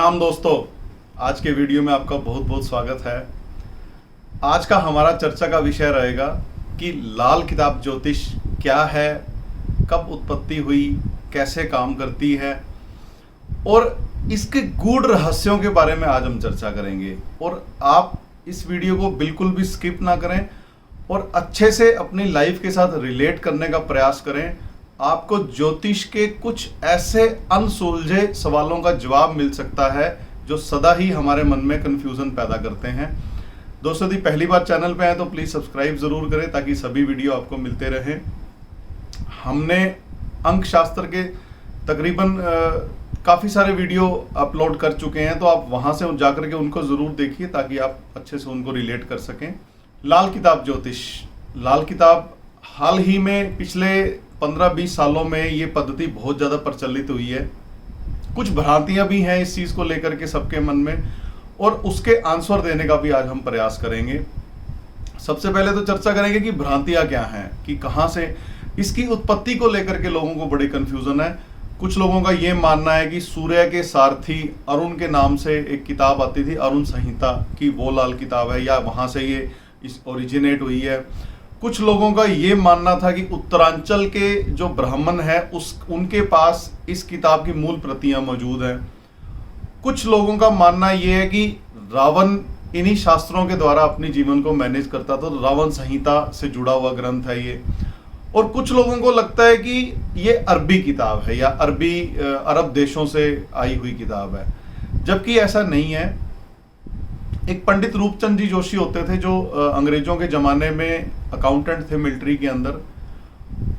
प्रणाम दोस्तों, आज के वीडियो में आपका बहुत बहुत स्वागत है। आज का हमारा चर्चा का विषय रहेगा कि लाल किताब ज्योतिष क्या है, कब उत्पत्ति हुई, कैसे काम करती है और इसके गूढ़ रहस्यों के बारे में आज हम चर्चा करेंगे। और आप इस वीडियो को बिल्कुल भी स्किप ना करें और अच्छे से अपनी लाइफ के साथ रिलेट करने का प्रयास करें। आपको ज्योतिष के कुछ ऐसे अनसुलझे सवालों का जवाब मिल सकता है जो सदा ही हमारे मन में कंफ्यूजन पैदा करते हैं। दोस्तों, यदि पहली बार चैनल पे हैं तो प्लीज सब्सक्राइब जरूर करें ताकि सभी वीडियो आपको मिलते रहें। हमने अंक शास्त्र के तकरीबन काफ़ी सारे वीडियो अपलोड कर चुके हैं, तो आप वहां से जाकर के उनको ज़रूर देखिए ताकि आप अच्छे से उनको रिलेट कर सकें। लाल किताब ज्योतिष, लाल किताब हाल ही में पिछले 15-20 सालों में ये पद्धति बहुत ज़्यादा प्रचलित हुई है। कुछ भ्रांतियां भी हैं इस चीज़ को लेकर के सबके मन में, और उसके आंसर देने का भी आज हम प्रयास करेंगे। सबसे पहले तो चर्चा करेंगे कि भ्रांतियां क्या हैं, कि कहाँ से इसकी उत्पत्ति को लेकर के लोगों को बड़ी कंफ्यूजन है। कुछ लोगों का ये मानना है कि सूर्य के सारथी अरुण के नाम से एक किताब आती थी, अरुण संहिता की, वो लाल किताब है या वहाँ से ये ओरिजिनेट हुई है। कुछ लोगों का ये मानना था कि उत्तरांचल के जो ब्राह्मण हैं उनके पास इस किताब की मूल प्रतियां मौजूद हैं। कुछ लोगों का मानना ये है कि रावण इन्हीं शास्त्रों के द्वारा अपने जीवन को मैनेज करता था, तो रावण संहिता से जुड़ा हुआ ग्रंथ है ये। और कुछ लोगों को लगता है कि ये अरबी किताब है या अरब देशों से आई हुई किताब है, जबकि ऐसा नहीं है। एक पंडित रूपचंद जी जोशी होते थे जो अंग्रेजों के जमाने में अकाउंटेंट थे मिलिट्री के अंदर।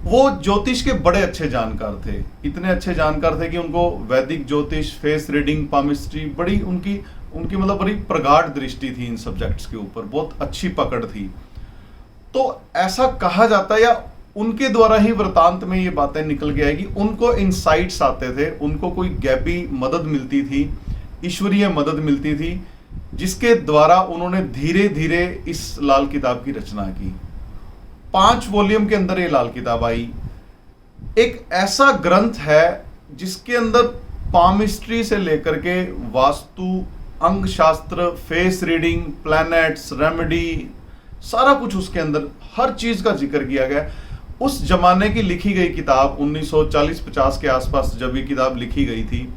वो ज्योतिष के बड़े अच्छे जानकार थे, इतने अच्छे जानकार थे कि उनको वैदिक ज्योतिष, फेस रीडिंग, पामिस्ट्री बड़ी उनकी मतलब बड़ी प्रगाढ़ दृष्टि थी इन सब्जेक्ट्स के ऊपर, बहुत अच्छी पकड़ थी। तो ऐसा कहा जाता है या उनके द्वारा ही वृतांत में ये बातें निकल गया है कि उनको इनसाइट्स आते थे, उनको कोई गैबी मदद मिलती थी, ईश्वरीय मदद मिलती थी, जिसके द्वारा उन्होंने धीरे धीरे इस लाल किताब की रचना की। 5 वॉल्यूम के अंदर ये लाल किताब आई। एक ऐसा ग्रंथ है जिसके अंदर पामिस्ट्री से लेकर के वास्तु, अंग शास्त्र, फेस रीडिंग, प्लैनेट्स, रेमेडी, सारा कुछ उसके अंदर हर चीज का जिक्र किया गया। उस जमाने की लिखी गई किताब 1940-50 के आसपास जब ये किताब लिखी गई थी,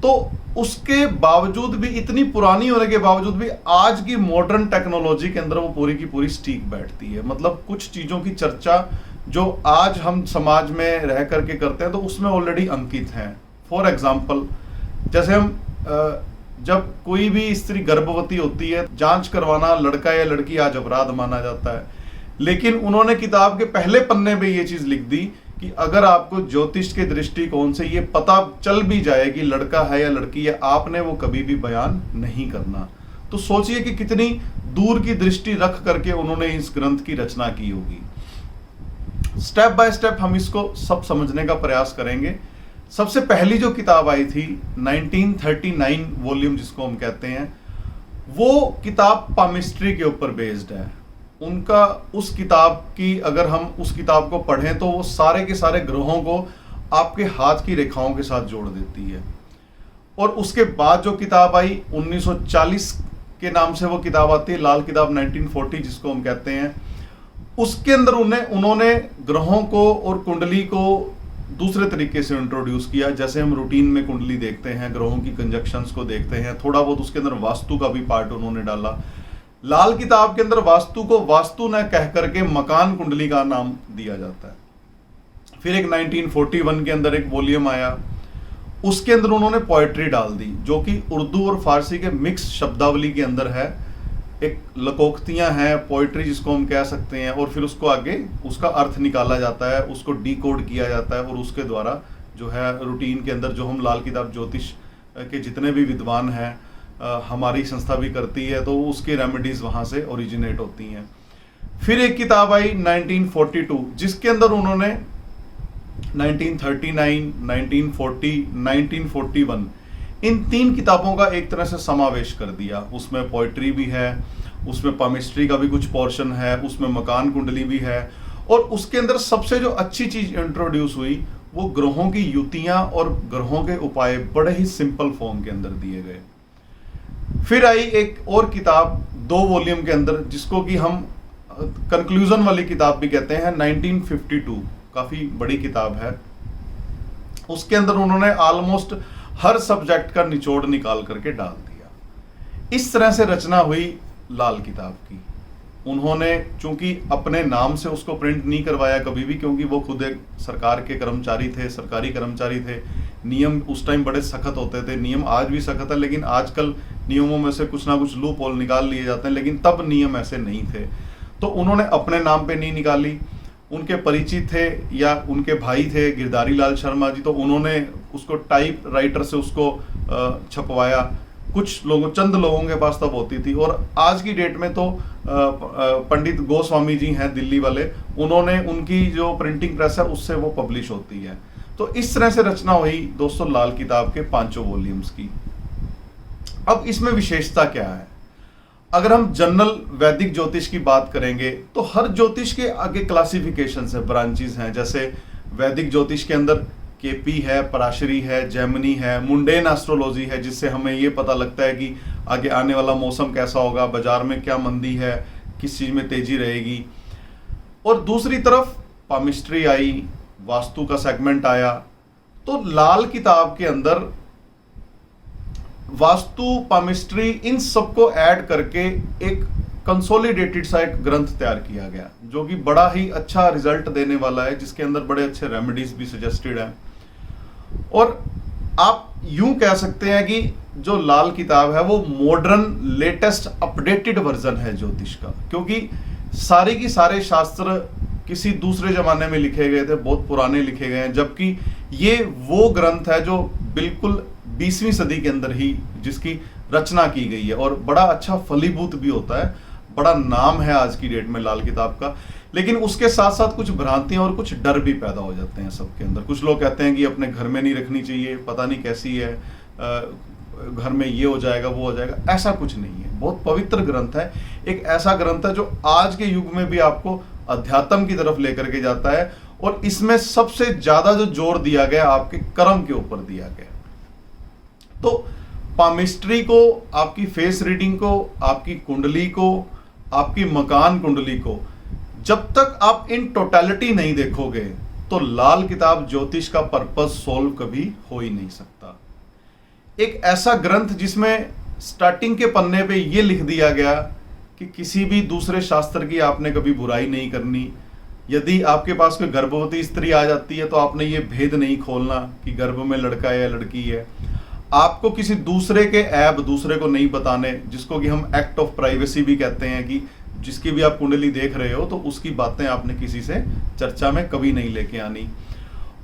तो उसके बावजूद भी, इतनी पुरानी होने के बावजूद भी आज की मॉडर्न टेक्नोलॉजी के अंदर वो पूरी की पूरी स्टीक बैठती है। मतलब कुछ चीजों की चर्चा जो आज हम समाज में रह करके करते हैं तो उसमें ऑलरेडी अंकित हैं। फॉर एग्जाम्पल, जैसे हम जब कोई भी स्त्री गर्भवती होती है, जांच करवाना लड़का या लड़की आज अपराध माना जाता है, लेकिन उन्होंने किताब के पहले पन्ने पे ये चीज लिख दी कि अगर आपको ज्योतिष के दृष्टिकोण से ये पता चल भी जाए कि लड़का है या लड़की है, आपने वो कभी भी बयान नहीं करना। तो सोचिए कि कितनी दूर की दृष्टि रख करके उन्होंने इस ग्रंथ की रचना की होगी। स्टेप बाय स्टेप हम इसको सब समझने का प्रयास करेंगे। सबसे पहली जो किताब आई थी 1939 वॉल्यूम जिसको हम कहते हैं, वो किताब पामिस्ट्री के ऊपर बेस्ड है। उनका उस किताब की, अगर हम उस किताब को पढ़ें तो वो सारे के सारे ग्रहों को आपके हाथ की रेखाओं के साथ जोड़ देती है। और उसके बाद जो किताब आई 1940 के नाम से वो किताब आती है, लाल किताब 1940 जिसको हम कहते हैं। उसके अंदर उन्होंने ग्रहों को और कुंडली को दूसरे तरीके से इंट्रोड्यूस किया। जैसे हम रूटीन में कुंडली देखते हैं, ग्रहों की कंजक्शंस को देखते हैं, थोड़ा बहुत उसके अंदर वास्तु का भी पार्ट उन्होंने डाला। लाल किताब के अंदर वास्तु को वास्तु न कह करके मकान कुंडली का नाम दिया जाता है। फिर एक 1941 के अंदर एक वॉल्यूम आया, उसके अंदर उन्होंने पोएट्री डाल दी, जो कि उर्दू और फारसी के मिक्स शब्दावली के अंदर है। एक लकोक्तियां हैं, पोएट्री जिसको हम कह सकते हैं, और फिर उसको आगे उसका अर्थ निकाला जाता है, उसको डिकोड किया जाता है, और उसके द्वारा जो है रूटीन के अंदर जो हम लाल किताब ज्योतिष के जितने भी विद्वान हैं, हमारी संस्था भी करती है, तो उसकी रेमेडीज वहां से ओरिजिनेट होती हैं। फिर एक किताब आई 1942 जिसके अंदर उन्होंने 1939, 1940, 1941 इन 3 किताबों का एक तरह से समावेश कर दिया। उसमें पोइट्री भी है, उसमें पामिस्ट्री का भी कुछ पोर्शन है, उसमें मकान कुंडली भी है, और उसके अंदर सबसे जो अच्छी चीज इंट्रोड्यूस हुई वो ग्रहों की युतियां और ग्रहों के उपाय बड़े ही सिंपल फॉर्म के अंदर दिए गए। फिर आई एक और किताब 2 वॉल्यूम के अंदर, जिसको कि हम कंक्लूजन वाली किताब भी कहते हैं, 1952, काफी बड़ी किताब है। उसके अंदर उन्होंने ऑलमोस्ट हर सब्जेक्ट का निचोड़ निकाल करके डाल दिया। इस तरह से रचना हुई लाल किताब की। उन्होंने चूंकि अपने नाम से उसको प्रिंट नहीं करवाया कभी भी, क्योंकि वो खुद एक सरकार के कर्मचारी थे, सरकारी कर्मचारी थे। नियम उस टाइम बड़े सख्त होते थे, नियम आज भी सख्त है, लेकिन आजकल नियमों में से कुछ ना कुछ लूप होल निकाल लिए जाते हैं, लेकिन तब नियम ऐसे नहीं थे। तो उन्होंने अपने नाम पे नहीं निकाली, उनके परिचित थे या उनके भाई थे गिरधारी लाल शर्मा जी, तो उन्होंने उसको टाइप राइटर से उसको छपवाया। कुछ लोगों, चंद लोगों के पास तब होती थी, और आज की डेट में तो पंडित गोस्वामी जी हैं दिल्ली वाले, उन्होंने, उनकी जो प्रिंटिंग प्रेस है उससे वो पब्लिश होती है। तो इस तरह से रचना हुई दोस्तों लाल किताब के 5 वॉल्यूम्स की। अब इसमें विशेषता क्या है? अगर हम जनरल वैदिक ज्योतिष की बात करेंगे तो हर ज्योतिष के आगे क्लासिफिकेशन है, ब्रांचेस हैं। जैसे वैदिक ज्योतिष के अंदर केपी है, पराशरी है, जैमिनी है, मुंडेन एस्ट्रोलॉजी है, जिससे हमें ये पता लगता है कि आगे आने वाला मौसम कैसा होगा, बाजार में क्या मंदी है, किस चीज में तेजी रहेगी। और दूसरी तरफ पामिस्ट्री आई, वास्तु का सेगमेंट आया। तो लाल किताब के अंदर वास्तु, पामिस्ट्री, इन सबको ऐड करके एक कंसोलिडेटेड सा एक ग्रंथ तैयार किया गया, जो कि बड़ा ही अच्छा रिजल्ट देने वाला है, जिसके अंदर बड़े अच्छे रेमेडीज भी सजेस्टेड हैं। और आप यूं कह सकते हैं कि जो लाल किताब है वो मॉडर्न, लेटेस्ट, अपडेटेड वर्जन है ज्योतिष का, क्योंकि सारे की सारे शास्त्र किसी दूसरे जमाने में लिखे गए थे, बहुत पुराने लिखे गए हैं, जबकि ये वो ग्रंथ है जो बिल्कुल 20वीं सदी के अंदर ही जिसकी रचना की गई है, और बड़ा अच्छा फलीभूत भी होता है, बड़ा नाम है आज की डेट में लाल किताब का। लेकिन उसके साथ साथ कुछ भ्रांतियां और कुछ डर भी पैदा हो जाते हैं सबके अंदर। कुछ लोग कहते हैं कि अपने घर में नहीं रखनी चाहिए, पता नहीं कैसी है, घर में ये हो जाएगा, वो हो जाएगा। ऐसा कुछ नहीं है, बहुत पवित्र ग्रंथ है। एक ऐसा ग्रंथ है जो आज के युग में भी आपको अध्यात्म की तरफ लेकर के जाता है, और इसमें सबसे ज्यादा जो जोर दिया गया आपके कर्म के ऊपर दिया गया। तो पामिस्ट्री को, आपकी फेस रीडिंग को, आपकी कुंडली को, आपकी मकान कुंडली को, जब तक आप इन टोटलिटी नहीं देखोगे तो लाल किताब ज्योतिष का पर्पस सोल्व कभी हो ही नहीं सकता। एक ऐसा ग्रंथ जिसमें स्टार्टिंग के पन्ने पे ये लिख दिया गया कि किसी भी दूसरे शास्त्र की आपने कभी बुराई नहीं करनी। यदि आपके पास कोई गर्भवती स्त्री आ जाती है तो आपने ये भेद नहीं खोलना कि गर्भ में लड़का है या लड़की है। आपको किसी दूसरे के ऐब दूसरे को नहीं बताने, जिसको कि हम एक्ट ऑफ प्राइवेसी भी कहते हैं, कि जिसकी भी आप कुंडली देख रहे हो तो उसकी बातें आपने किसी से चर्चा में कभी नहीं लेके आनी।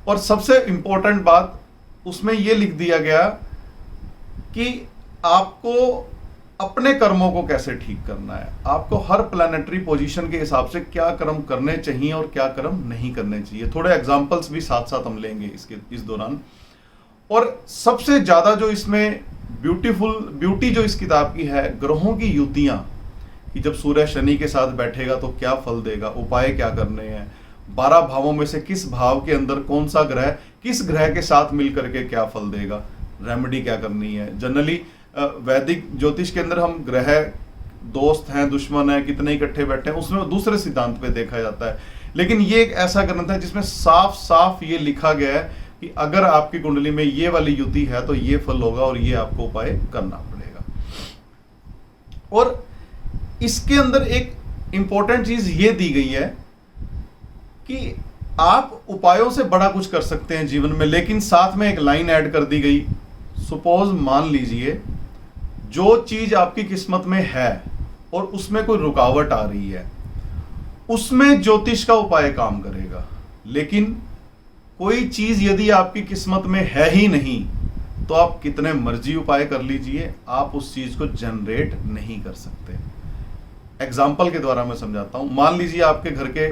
और सबसे इंपॉर्टेंट बात उसमें यह लिख दिया गया कि आपको अपने कर्मों को कैसे ठीक करना है, आपको हर प्लैनेटरी पोजीशन के हिसाब से क्या कर्म करने चाहिए और क्या कर्म नहीं करने चाहिए। थोड़े एग्जांपल्स भी साथ साथ हम लेंगे इस दौरान। और सबसे ज्यादा जो इसमें ब्यूटी जो इस किताब की है, ग्रहों की युतियां, कि जब सूर्य शनि के साथ बैठेगा तो क्या फल देगा, उपाय क्या करने हैं, 12 भावों में से किस भाव के अंदर कौन सा ग्रह किस ग्रह के साथ मिलकर के क्या फल देगा, रेमेडी क्या करनी है। जनरली वैदिक ज्योतिष के अंदर हम ग्रह दोस्त हैं, दुश्मन हैं, कितने इकट्ठे बैठे हैं, उसमें दूसरे सिद्धांत पे देखा जाता है। लेकिन ये एक ऐसा ग्रंथ है जिसमें साफ साफ ये लिखा गया है कि अगर आपकी कुंडली में ये वाली युति है तो ये फल होगा और ये आपको उपाय करना पड़ेगा। और इसके अंदर एक इंपॉर्टेंट चीज ये दी गई है कि आप उपायों से बड़ा कुछ कर सकते हैं जीवन में, लेकिन साथ में एक लाइन ऐड कर दी गई। सपोज मान लीजिए जो चीज आपकी किस्मत में है और उसमें कोई रुकावट आ रही है, उसमें ज्योतिष का उपाय काम करेगा। लेकिन कोई चीज यदि आपकी किस्मत में है ही नहीं तो आप कितने मर्जी उपाय कर लीजिए, आप उस चीज को जनरेट नहीं कर सकते। एग्जाम्पल के द्वारा मैं समझाता हूं। मान लीजिए आपके घर के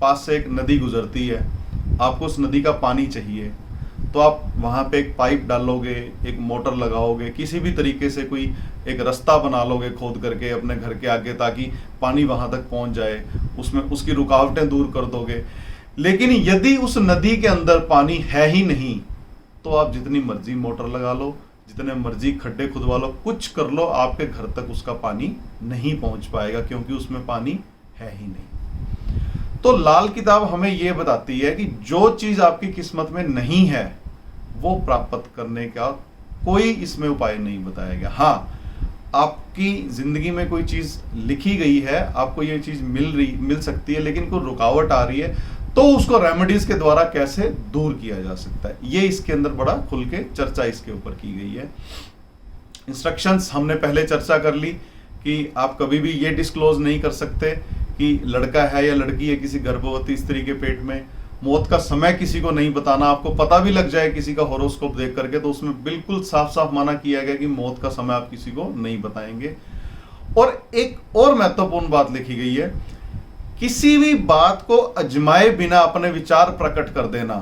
पास से एक नदी गुजरती है, आपको उस नदी का पानी चाहिए, तो आप वहां पे एक पाइप डालोगे, एक मोटर लगाओगे, किसी भी तरीके से कोई एक रास्ता बना लोगे खोद करके अपने घर के आगे, ताकि पानी वहां तक पहुंच जाए, उसमें उसकी रुकावटें दूर कर दोगे। लेकिन यदि उस नदी के अंदर पानी है ही नहीं, तो आप जितनी मर्जी मोटर लगा लो, जितने मर्जी खड्डे खुदवा लो, कुछ कर लो, आपके घर तक उसका पानी नहीं पहुंच पाएगा, क्योंकि उसमें पानी है ही नहीं। तो लाल किताब हमें यह बताती है कि जो चीज आपकी किस्मत में नहीं है वो प्राप्त करने का कोई इसमें उपाय नहीं बताया गया। हाँ, आपकी जिंदगी में कोई चीज लिखी गई है, आपको ये चीज मिल सकती है, लेकिन कोई रुकावट आ रही है, तो उसको रेमेडीज के द्वारा कैसे दूर किया जा सकता है, ये इसके अंदर बड़ा खुल के चर्चा इसके ऊपर की गई है। इंस्ट्रक्शंस हमने पहले चर्चा कर ली कि आप कभी भी ये डिस्क्लोज नहीं कर सकते कि लड़का है या लड़की है किसी गर्भवती स्त्री के पेट में। मौत का समय किसी को नहीं बताना, आपको पता भी लग जाए किसी का हॉरोस्कोप देख करके तो उसमें बिल्कुल साफ साफ मना किया गया कि मौत का समय आप किसी को नहीं बताएंगे। और एक और महत्वपूर्ण बात लिखी गई है, किसी भी बात को अजमाए बिना अपने विचार प्रकट कर देना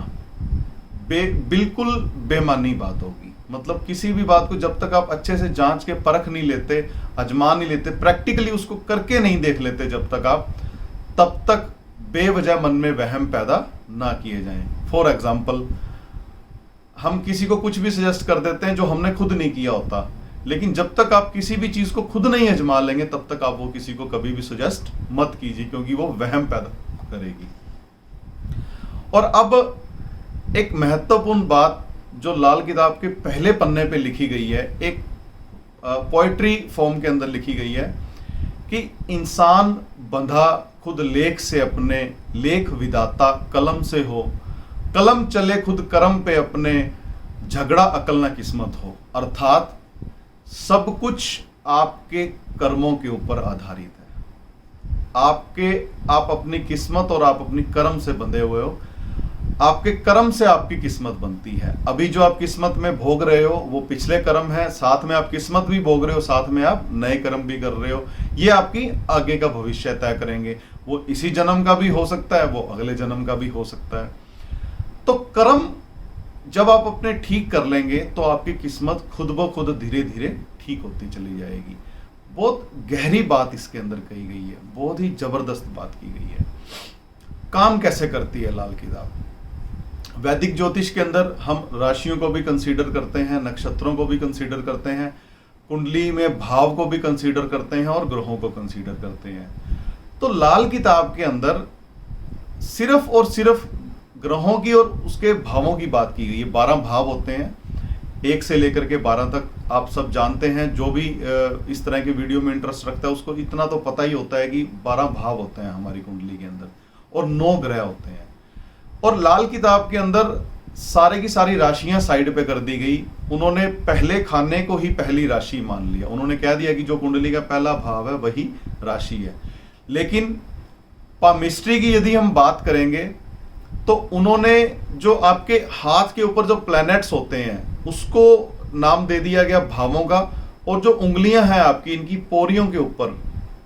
बिल्कुल बेमानी बात होगी। मतलब किसी भी बात को जब तक आप अच्छे से जांच के परख नहीं लेते, अजमा नहीं लेते, प्रैक्टिकली उसको करके नहीं देख लेते जब तक आप, तब तक बेवजह मन में वहम पैदा ना किए जाएं। फॉर एग्जाम्पल, हम किसी को कुछ भी सजेस्ट कर देते हैं जो हमने खुद नहीं किया होता, लेकिन जब तक आप किसी भी चीज को खुद नहीं आजमा लेंगे तब तक आप वो किसी को कभी भी सजेस्ट मत कीजिए, क्योंकि वो वहम पैदा करेगी। और अब एक महत्वपूर्ण बात जो लाल किताब के पहले पन्ने पे लिखी गई है, एक पोएट्री फॉर्म के अंदर लिखी गई है कि इंसान बंधा खुद लेख से अपने, लेख विधाता कलम से हो, कलम चले खुद कर्म पे अपने, झगड़ा अकल ना किस्मत हो। अर्थात सब कुछ आपके कर्मों के ऊपर आधारित है। आप अपनी किस्मत और आप अपनी कर्म से बंधे हुए हो। आपके कर्म से आपकी किस्मत बनती है। अभी जो आप किस्मत में भोग रहे हो वो पिछले कर्म है, साथ में आप किस्मत भी भोग रहे हो, साथ में आप नए कर्म भी कर रहे हो। ये आपकी आगे का भविष्य तय करेंगे। वो इसी जन्म का भी हो सकता है, वो अगले जन्म का भी हो सकता है। तो कर्म जब आप अपने ठीक कर लेंगे तो आपकी किस्मत खुद ब खुद धीरे धीरे ठीक होती चली जाएगी। बहुत गहरी बात इसके अंदर कही गई है, बहुत ही जबरदस्त बात की गई है। काम कैसे करती है लाल किताब? वैदिक ज्योतिष के अंदर हम राशियों को भी कंसीडर करते हैं, नक्षत्रों को भी कंसीडर करते हैं, कुंडली में भाव को भी कंसीडर करते हैं और ग्रहों को कंसीडर करते हैं। तो लाल किताब के अंदर सिर्फ और सिर्फ ग्रहों की और उसके भावों की बात की गई है। 12 भाव होते हैं, 1 से लेकर के 12 तक आप सब जानते हैं। जो भी इस तरह के वीडियो में इंटरेस्ट रखता है उसको इतना तो पता ही होता है कि 12 भाव होते हैं हमारी कुंडली के अंदर और 9 ग्रह होते हैं। और लाल किताब के अंदर सारे की सारी राशियां साइड पे कर दी गई। उन्होंने पहले खाने को ही पहली राशि मान लिया। उन्होंने कह दिया कि जो कुंडली का पहला भाव है वही राशि है। लेकिन पामिस्ट्री की यदि हम बात करेंगे तो उन्होंने जो आपके हाथ के ऊपर जो प्लैनेट्स होते हैं उसको नाम दे दिया गया भावों का, और जो उंगलियां हैं आपकी इनकी पोरियों के ऊपर,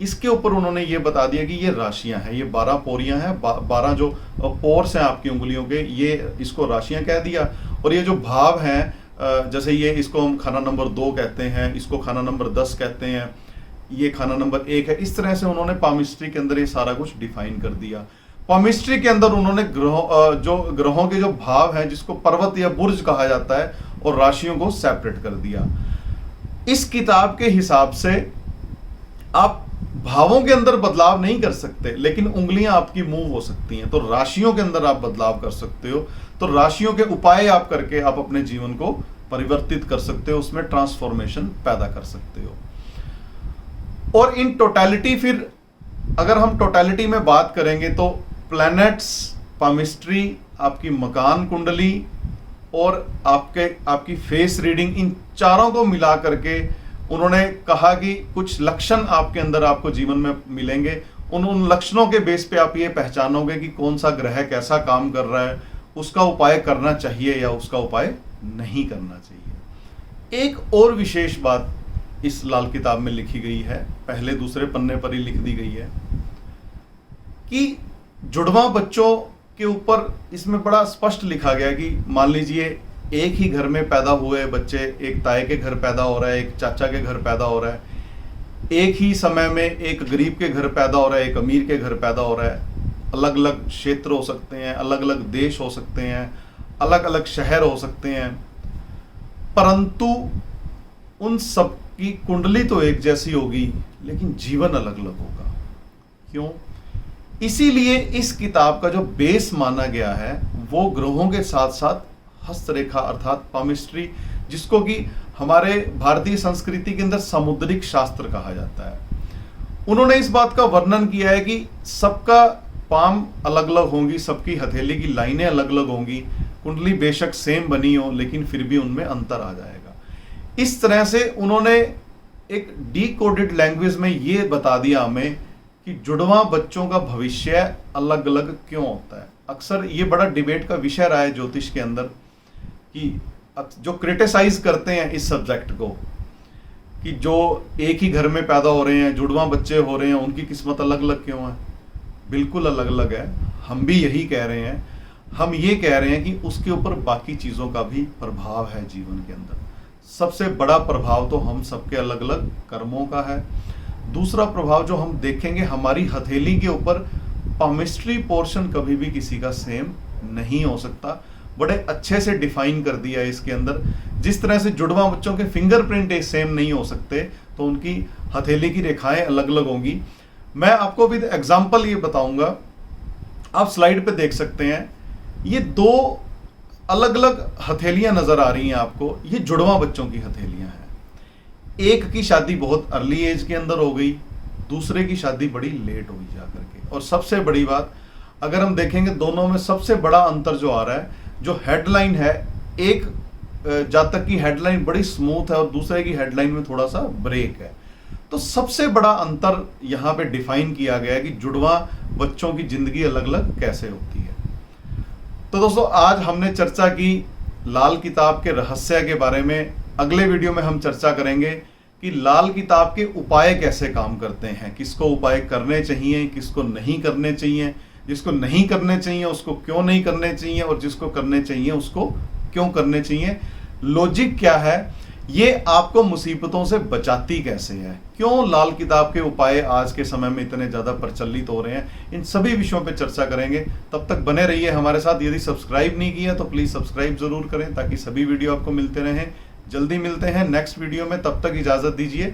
इसके ऊपर उन्होंने ये बता दिया कि ये राशियां हैं। ये 12 पोरियां हैं, 12 जो पोर्स हैं आपकी उंगलियों के, ये इसको राशियां कह दिया। और ये जो भाव हैं, जैसे ये इसको हम खाना नंबर 2 कहते हैं, इसको खाना नंबर 10 कहते हैं, ये खाना नंबर 1 है। इस तरह से उन्होंने पामिस्ट्री के अंदर ये सारा कुछ डिफाइन कर दिया। पामिस्ट्री के अंदर उन्होंने ग्रहों के जो भाव हैं जिसको पर्वत या बुर्ज कहा जाता है और राशियों को सेपरेट कर दिया। इस किताब के हिसाब से आप भावों के अंदर बदलाव नहीं कर सकते, लेकिन उंगलियां आपकी मूव हो सकती हैं। तो राशियों के अंदर आप बदलाव कर सकते हो। तो राशियों के उपाय आप करके आप अपने जीवन को परिवर्तित कर सकते हो, उसमें ट्रांसफॉर्मेशन पैदा कर सकते हो। और इन टोटलिटी, फिर अगर हम टोटलिटी में बात करेंगे तो प्लैनेट्स, पामिस्ट्री, आपकी मकान कुंडली और आपकी फेस रीडिंग, इन चारों को मिला करके उन्होंने कहा कि कुछ लक्षण आपके अंदर आपको जीवन में मिलेंगे। उन लक्षणों के बेस पे आप ये पहचानोगे कि कौन सा ग्रह कैसा काम कर रहा है, उसका उपाय करना चाहिए या उसका उपाय नहीं करना चाहिए। एक और विशेष बात इस लाल किताब में लिखी गई है, पहले दूसरे पन्ने पर ही लिख दी गई है कि जुड़वा बच्चों के ऊपर इसमें बड़ा स्पष्ट लिखा गया कि मान लीजिए एक ही घर में पैदा हुए बच्चे, एक ताए के घर पैदा हो रहा है, एक चाचा के घर पैदा हो रहा है, एक ही समय में एक गरीब के घर पैदा हो रहा है, एक अमीर के घर पैदा हो रहा है, अलग अलग क्षेत्र हो सकते हैं, अलग अलग देश हो सकते हैं, अलग अलग शहर हो सकते हैं, परंतु उन सब की कुंडली तो एक जैसी होगी, लेकिन जीवन अलग अलग होगा। क्यों? इसीलिए इस किताब का जो बेस माना गया है वो ग्रहों के साथ साथ हस्तरेखा अर्थात पामिस्ट्री, जिसको कि हमारे भारतीय संस्कृति के अंदर सामुद्रिक शास्त्र कहा जाता है। उन्होंने इस बात का वर्णन किया है कि सबका पाम अलग अलग होंगी, सबकी हथेली की लाइनें अलग अलग होंगी, कुंडली बेशक सेम बनी हो लेकिन फिर भी उनमें अंतर आ जाएगा। इस तरह से उन्होंने एक डीकोडेड लैंग्वेज में ये बता दिया हमें कि जुड़वा बच्चों का भविष्य अलग अलग क्यों होता है। अक्सर ये बड़ा डिबेट का विषय रहा है ज्योतिष के अंदर कि जो क्रिटिसाइज करते हैं इस सब्जेक्ट को कि जो एक ही घर में पैदा हो रहे हैं, जुड़वा बच्चे हो रहे हैं, उनकी किस्मत अलग अलग क्यों है। बिल्कुल अलग अलग है। हम भी यही कह रहे हैं। हम ये कह रहे हैं कि उसके ऊपर बाकी चीज़ों का भी प्रभाव है जीवन के अंदर। सबसे बड़ा प्रभाव तो हम सबके अलग अलग कर्मों का है। दूसरा प्रभाव जो हम देखेंगे, हमारी हथेली के ऊपर पामिस्ट्री पोर्शन कभी भी किसी का सेम नहीं हो सकता। बड़े अच्छे से डिफाइन कर दिया है इसके अंदर। जिस तरह से जुड़वा बच्चों के फिंगरप्रिंट सेम नहीं हो सकते, तो उनकी हथेली की रेखाएं अलग अलग होंगी। मैं आपको भी एग्जांपल ये बताऊंगा, आप स्लाइड पे देख सकते हैं। ये दो अलग अलग हथेलियां नजर आ रही हैं आपको, ये जुड़वा बच्चों की हथेलियां हैं। एक की शादी बहुत अर्ली एज के अंदर हो गई, दूसरे की शादी बड़ी लेट हुई जाकर के। और सबसे बड़ी बात, अगर हम देखेंगे दोनों में सबसे बड़ा अंतर जो आ रहा है, जो हेडलाइन है, एक जातक की हेडलाइन बड़ी स्मूथ है और दूसरे की हेडलाइन में थोड़ा सा ब्रेक है। तो सबसे बड़ा अंतर यहाँ पे डिफाइन किया गया है कि जुड़वा बच्चों की जिंदगी अलग अलग कैसे होती है। तो दोस्तों, आज हमने चर्चा की लाल किताब के रहस्य के बारे में। अगले वीडियो में हम चर्चा करेंगे कि लाल किताब के उपाय कैसे काम करते हैं, किसको उपाय करने चाहिए, किसको नहीं करने चाहिए, जिसको नहीं करने चाहिए उसको क्यों नहीं करने चाहिए, और जिसको करने चाहिए उसको क्यों करने चाहिए। लॉजिक क्या है, ये आपको मुसीबतों से बचाती कैसे है, क्यों लाल किताब के उपाय आज के समय में इतने ज्यादा प्रचलित हो रहे हैं, इन सभी विषयों पे चर्चा करेंगे। तब तक बने रहिए हमारे साथ। यदि सब्सक्राइब नहीं किया तो प्लीज सब्सक्राइब जरूर करें ताकि सभी वीडियो आपको मिलते रहें। जल्दी मिलते हैं नेक्स्ट वीडियो में, तब तक इजाजत दीजिए।